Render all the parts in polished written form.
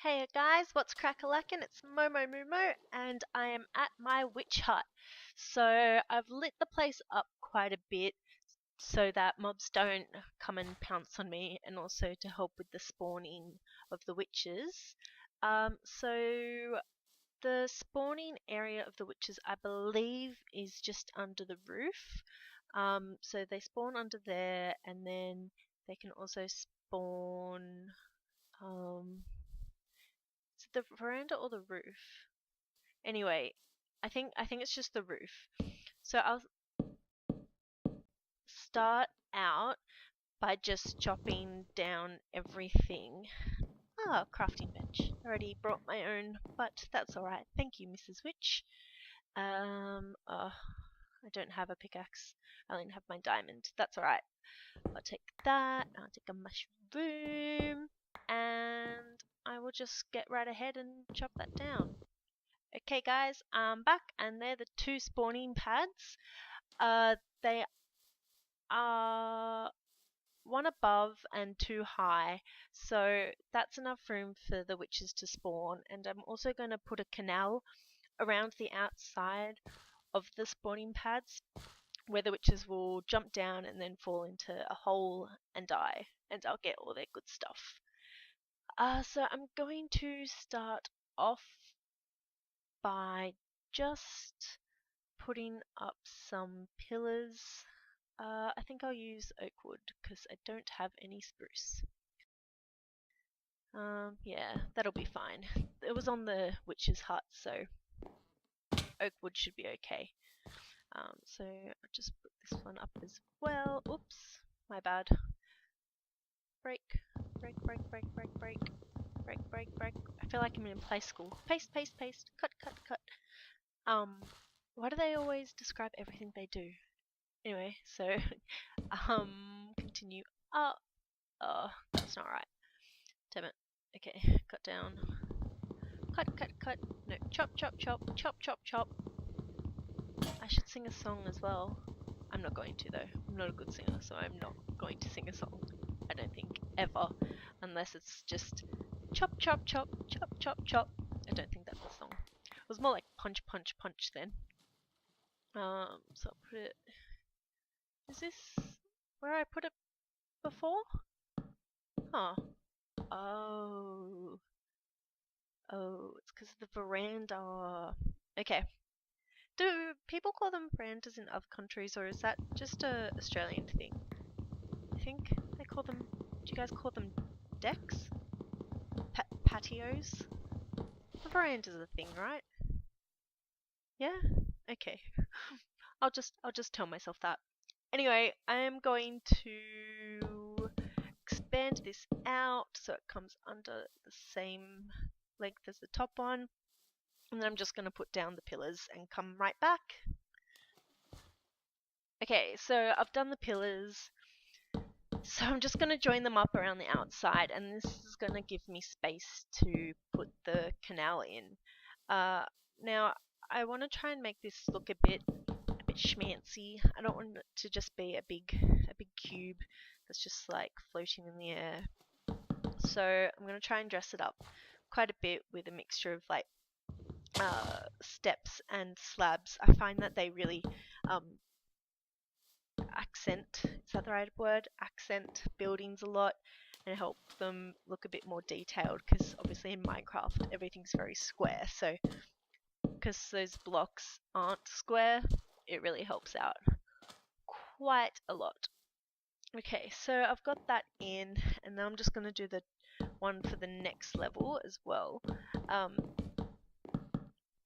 Hey guys, what's crack-a-lackin'? It's Momo Mumo, and I am at my witch hut. So I've lit the place up quite a bit so that mobs don't come and pounce on me, and also to help with the spawning of the witches. So the spawning area of the witches, I believe, is just under the roof. So they spawn under there, and then they can also spawn. Is it the veranda or the roof? Anyway, I think it's just the roof. So I'll start out by just chopping down everything. Ah, crafting bench. I already brought my own, but that's alright. Thank you, Mrs. Witch. I don't have a pickaxe. I only have my diamond. That's alright. I'll take that. I'll take a mushroom. And I will just get right ahead and chop that down. Okay guys, I'm back and they're the two spawning pads. They are one above and two high, so that's enough room for the witches to spawn. And I'm also going to put a canal around the outside of the spawning pads where the witches will jump down and then fall into a hole and die, and I'll get all their good stuff. So I'm going to start off by just putting up some pillars. I think I'll use oak wood because I don't have any spruce. Yeah, that'll be fine. It was on the witch's hut, so oak wood should be okay. So I'll just put this one up as well. Oops, my bad. Break, break, break, break, break, break, break, break, break. I feel like I'm in play school. Paste, paste, paste. Cut, cut, cut. Why do they always describe everything they do? Anyway, so continue up. Oh, that's not right. Damn it. Okay, cut down. Cut, cut, cut. No, chop, chop, chop, chop, chop, chop. I should sing a song as well. I'm not going to though. I'm not a good singer, so I'm not going to sing a song. I don't think ever, unless it's just chop, chop, chop, chop, chop, chop. I don't think that's a song. It was more like punch, punch, punch then. So I'll put it. Is this where I put it before? Huh. Oh. Oh, it's because of the veranda. Okay. Do people call them verandas in other countries, or is that just a Australian thing? I think they call them. Do you guys call them decks? Patios? A veranda's a thing, right? Yeah. Okay. I'll just tell myself that. Anyway, I am going to expand this out so it comes under the same length as the top one. And then I'm just going to put down the pillars and come right back. Okay, so I've done the pillars. So I'm just going to join them up around the outside, and this is going to give me space to put the canal in. Now, I want to try and make this look a bit schmancy. I don't want it to just be a big cube that's just like floating in the air. So I'm going to try and dress it up quite a bit with a mixture of like steps and slabs. I find that they really accent, is that the right word? Accent buildings a lot and help them look a bit more detailed, because obviously in Minecraft everything's very square, so because those blocks aren't square, it really helps out quite a lot. Okay, so I've got that in, and now I'm just going to do the one for the next level as well.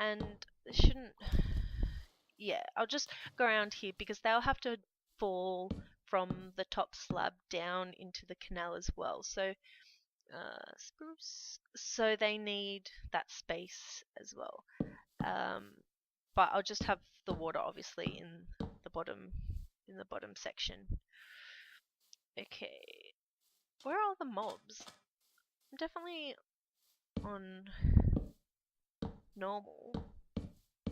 And it shouldn't, yeah, I'll just go around here because they'll have to fall from the top slab down into the canal as well. So spruce, so they need that space as well. But I'll just have the water obviously in the bottom section. Okay, where are all the mobs? I'm definitely on normal.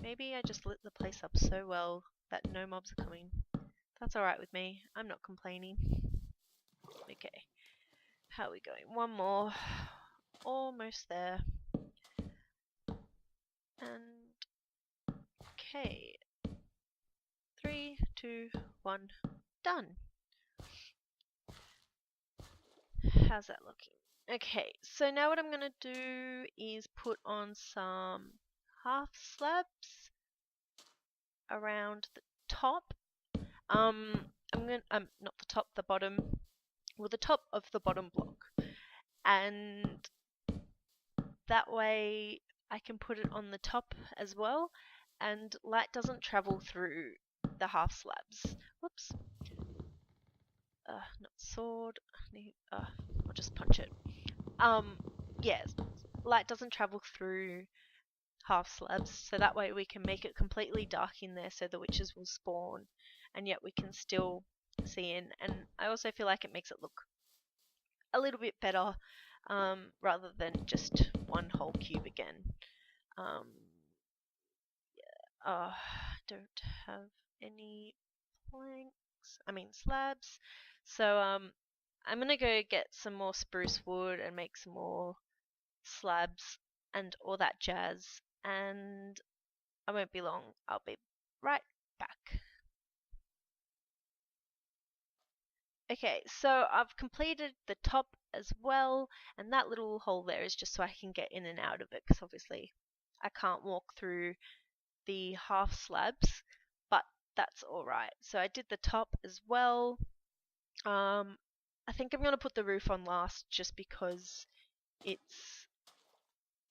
Maybe I just lit the place up so well that no mobs are coming. That's alright with me. I'm not complaining. Okay. How are we going? One more. Almost almost there. And okay, 3, 2, 1, done. How's that looking? Okay, so now what I'm gonna do is put on some half slabs around the top. I'm gonna not the top, the bottom. Well, the top of the bottom block, and that way I can put it on the top as well, and light doesn't travel through the half slabs. Whoops. Not sword. I'll just punch it. Yes, light doesn't travel through half slabs, so that way we can make it completely dark in there so the witches will spawn, and yet we can still see in. And I also feel like it makes it look a little bit better, rather than just one whole cube again. Don't have any slabs. So I'm gonna go get some more spruce wood and make some more slabs and all that jazz, and I won't be long. I'll be right back. Okay, so I've completed the top as well, and that little hole there is just so I can get in and out of it, because obviously I can't walk through the half slabs, but that's alright. So I did the top as well. I think I'm going to put the roof on last just because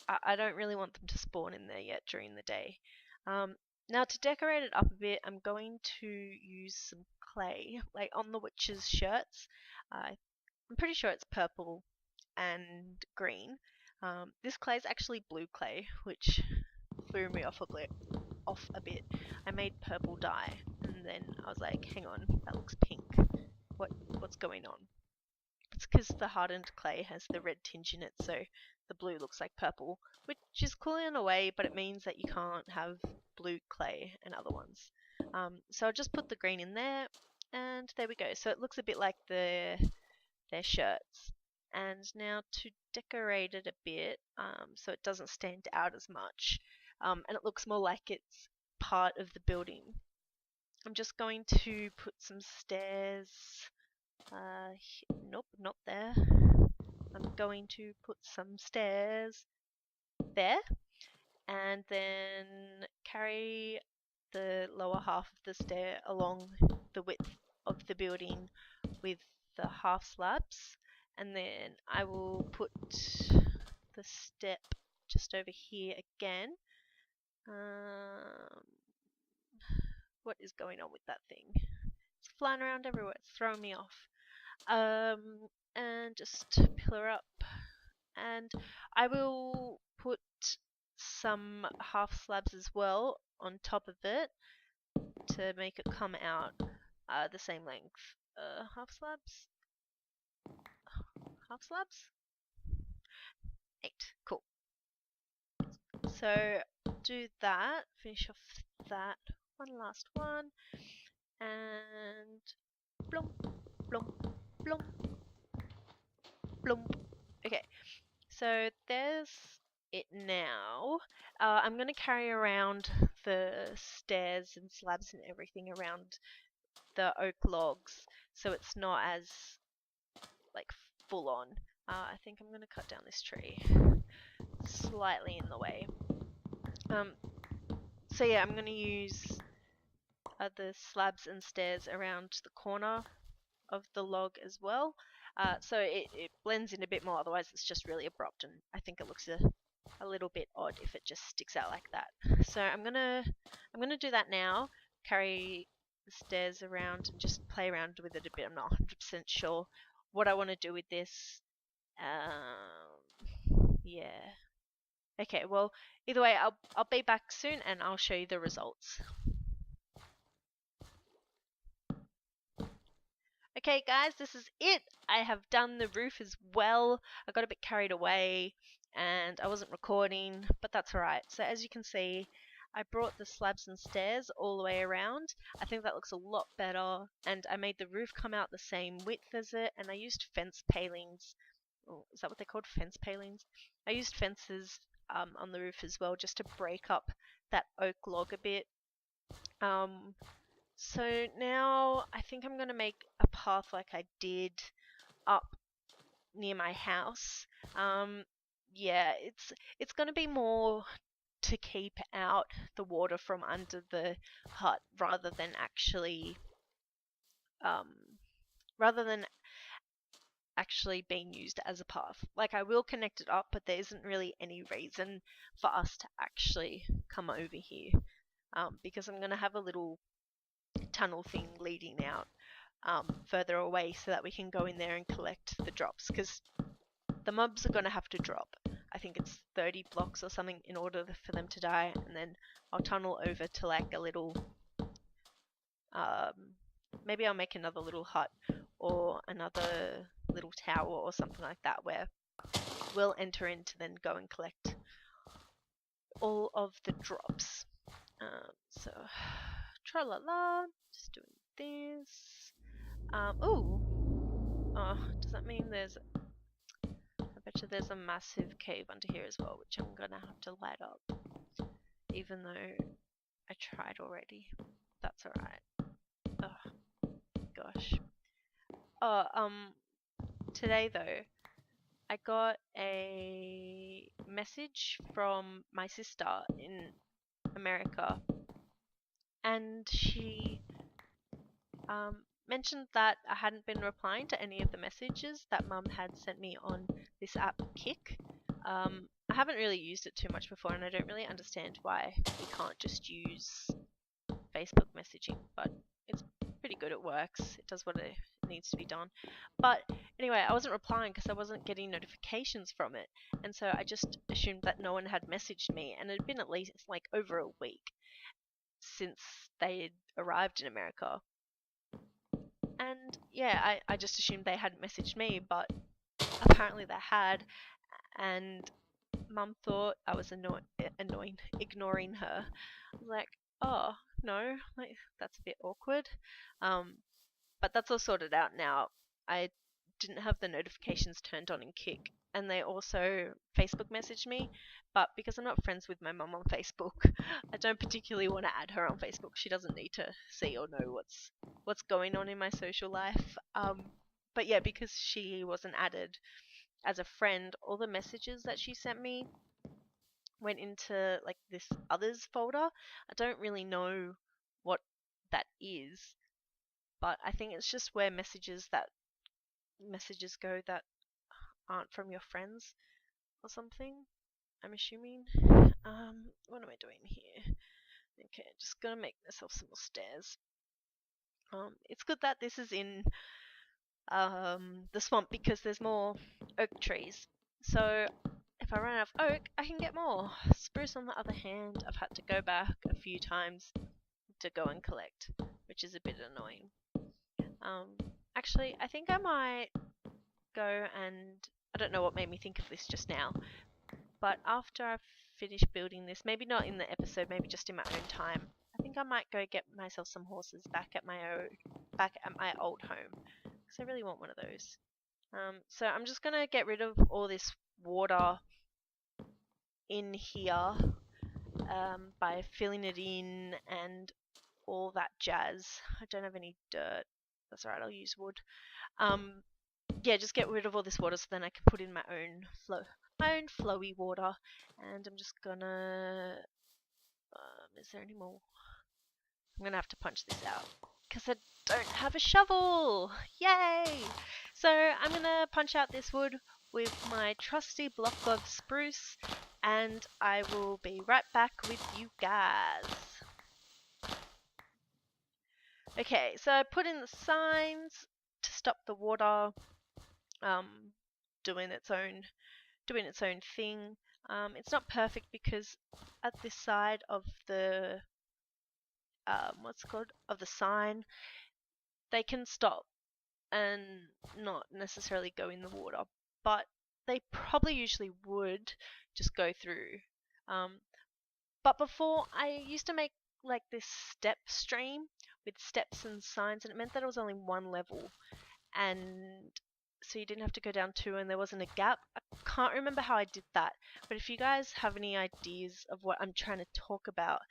I don't really want them to spawn in there yet during the day. Now to decorate it up a bit, I'm going to use some clay, like on the witches' shirts. I'm pretty sure it's purple and green. This clay is actually blue clay, which threw me off a bit. I made purple dye, and then I was like, hang on, that looks pink. What's going on? It's because the hardened clay has the red tinge in it, so the blue looks like purple, which is cool in a way, but it means that you can't have blue clay and other ones. So I'll just put the green in there, and there we go. So it looks a bit like their shirts. And now to decorate it a bit, so it doesn't stand out as much, and it looks more like it's part of the building. I'm just going to put some stairs. Nope, not there. I'm going to put some stairs there, and then carry the lower half of the stair along the width of the building with the half slabs, and then I will put the step just over here again. What is going on with that thing? It's flying around everywhere. It's throwing me off. And just pillar up, and I will put some half slabs as well on top of it to make it come out the same length. Half slabs? Half slabs? 8. Cool. So do that, finish off that one last one, and blump, blump, blump, blump. Okay, so there's it now. I'm going to carry around the stairs and slabs and everything around the oak logs, so it's not as like full on. I think I'm going to cut down this tree slightly in the way. So yeah, I'm going to use the slabs and stairs around the corner of the log as well, so it blends in a bit more. Otherwise it's just really abrupt, and I think it looks a little bit odd if it just sticks out like that. So I'm gonna do that now, carry the stairs around and just play around with it a bit. I'm not 100% sure what I want to do with this. Yeah. Okay, well, either way, I'll be back soon and I'll show you the results. Okay guys, this is it. I have done the roof as well. I got a bit carried away and I wasn't recording, but that's alright. So as you can see, I brought the slabs and stairs all the way around. I think that looks a lot better, and I made the roof come out the same width as it, and I used fence palings or is that what they're called? Fence palings. I used fences on the roof as well just to break up that oak log a bit. So now I think I'm going to make a path like I did up near my house. Yeah, it's going to be more to keep out the water from under the hut rather than um, rather than actually being used as a path. Like, I will connect it up, but there isn't really any reason for us to actually come over here, because I'm going to have a little tunnel thing leading out further away so that we can go in there and collect the drops, because the mobs are going to have to drop. I think it's 30 blocks or something in order for them to die, and then I'll tunnel over to like a little, maybe I'll make another little hut or another little tower or something like that where we'll enter in to then go and collect all of the drops. So, tra la la, just doing this. Oh, does that mean there's, I bet you there's a massive cave under here as well, which I'm gonna have to light up, even though I tried already. That's alright. Oh, gosh. Today though, I got a message from my sister in America, and she mentioned that I hadn't been replying to any of the messages that Mum had sent me on this app, Kick. I haven't really used it too much before, and I don't really understand why we can't just use Facebook messaging, but it's pretty good. It works. It does what it needs to be done. But anyway, I wasn't replying because I wasn't getting notifications from it, and so I just assumed that no one had messaged me, and it had been at least like over a week since they had arrived in America. And yeah, I just assumed they hadn't messaged me, but apparently they had, and Mum thought I was ignoring her. I was like, oh, no, like, that's a bit awkward. But that's all sorted out now. I didn't have the notifications turned on in Kick, and they also Facebook messaged me, but because I'm not friends with my mum on Facebook, I don't particularly want to add her on Facebook. She doesn't need to see or know what's going on in my social life. But yeah, because she wasn't added as a friend, all the messages that she sent me went into like this others folder. I don't really know what that is, but I think it's just where messages go that aren't from your friends or something. I'm assuming. What am I doing here? Okay, just gonna make myself some more stairs. It's good that this is in the swamp because there's more oak trees. So if I run out of oak, I can get more. Spruce, on the other hand, I've had to go back a few times to go and collect, which is a bit annoying. Actually, I think I might go and, I don't know what made me think of this just now, but after I've finished building this, maybe not in the episode, maybe just in my own time, I think I might go get myself some horses back at my old home, because I really want one of those. So I'm just gonna get rid of all this water in here by filling it in and all that jazz. I don't have any dirt. That's alright, I'll use wood. Yeah, just get rid of all this water so then I can put in my own flowy water. And I'm just gonna, is there any more? I'm gonna have to punch this out because I don't have a shovel. Yay! So I'm gonna punch out this wood with my trusty block of spruce, and I will be right back with you guys. Okay, so I put in the signs to stop the water doing its own thing. It's not perfect because at this side of the of the sign, they can stop and not necessarily go in the water, but they probably usually would just go through. But before, I used to make like this step stream with steps and signs, and it meant that it was only one level, and so you didn't have to go down 2 and there wasn't a gap. I can't remember how I did that, but if you guys have any ideas of what I'm trying to talk about,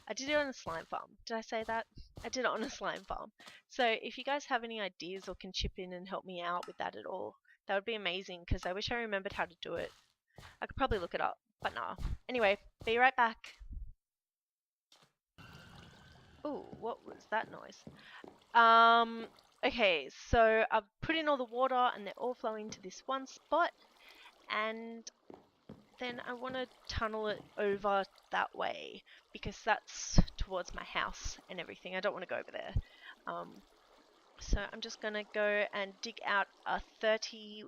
I did it on a slime farm. Did I say that? I did it on a slime farm. So if you guys have any ideas or can chip in and help me out with that at all, that would be amazing because I wish I remembered how to do it. I could probably look it up, but nah. Anyway, be right back. Ooh, what was that noise? Okay, so I've put in all the water and they're all flowing to this one spot, and then I want to tunnel it over that way because that's towards my house and everything. I don't want to go over there. So I'm just going to go and dig out a 30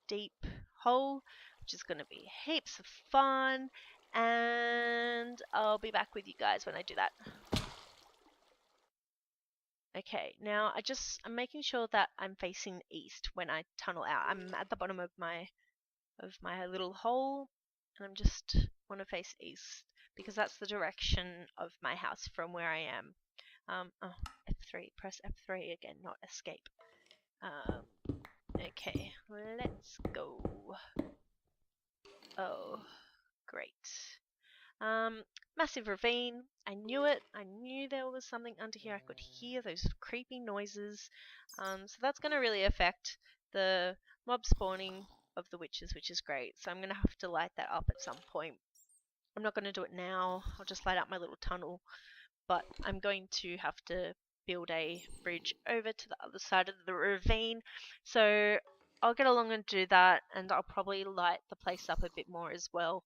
deep hole, which is going to be heaps of fun, and I'll be back with you guys when I do that. Okay, now I'm making sure that I'm facing east when I tunnel out. I'm at the bottom of my little hole, and I'm just want to face east because that's the direction of my house from where I am. Oh, F3, press F3 again, not escape. Okay, let's go. Oh, great. Massive ravine. I knew it. I knew there was something under here. I could hear those creepy noises. So that's going to really affect the mob spawning of the witches, which is great. So I'm going to have to light that up at some point. I'm not going to do it now. I'll just light up my little tunnel. But I'm going to have to build a bridge over to the other side of the ravine. So I'll get along and do that, and I'll probably light the place up a bit more as well.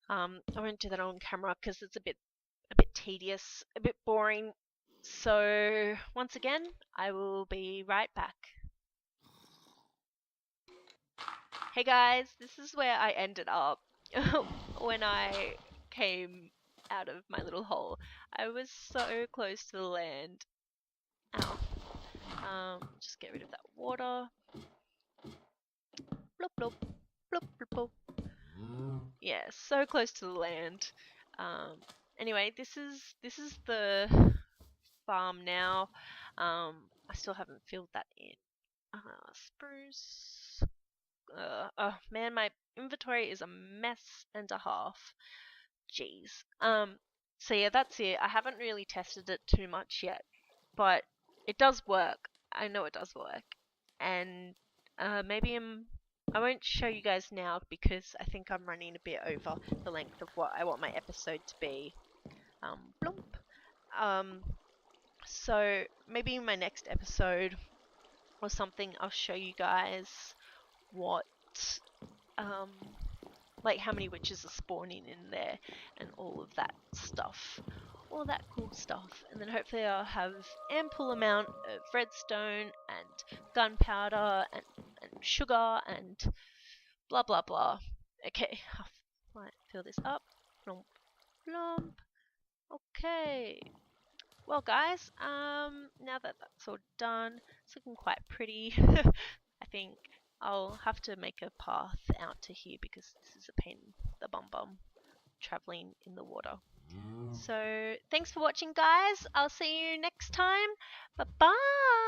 I won't do that on camera because it's a bit tedious, a bit boring. So once again, I will be right back. Hey guys, this is where I ended up when I came out of my little hole. I was so close to the land. Ow. Just get rid of that water. Bloop bloop. Bloop bloop bloop. Yeah, so close to the land. Anyway, this is the farm now. I still haven't filled that in. Spruce. Oh man, my inventory is a mess and a half. Jeez. So yeah, that's it. I haven't really tested it too much yet, but it does work. I know it does work, and maybe I won't show you guys now because I think I'm running a bit over the length of what I want my episode to be. Blump. So maybe in my next episode or something, I'll show you guys what, like how many witches are spawning in there and all of that stuff. All that cool stuff. And then hopefully I'll have ample amount of redstone and gunpowder and sugar and blah blah blah. Okay, I'll fill this up. Blump, blump. Okay. Well guys, now that that's all done, it's looking quite pretty. I think I'll have to make a path out to here because this is a pain in the bum bum traveling in the water. So thanks for watching guys. I'll see you next time. Bye bye.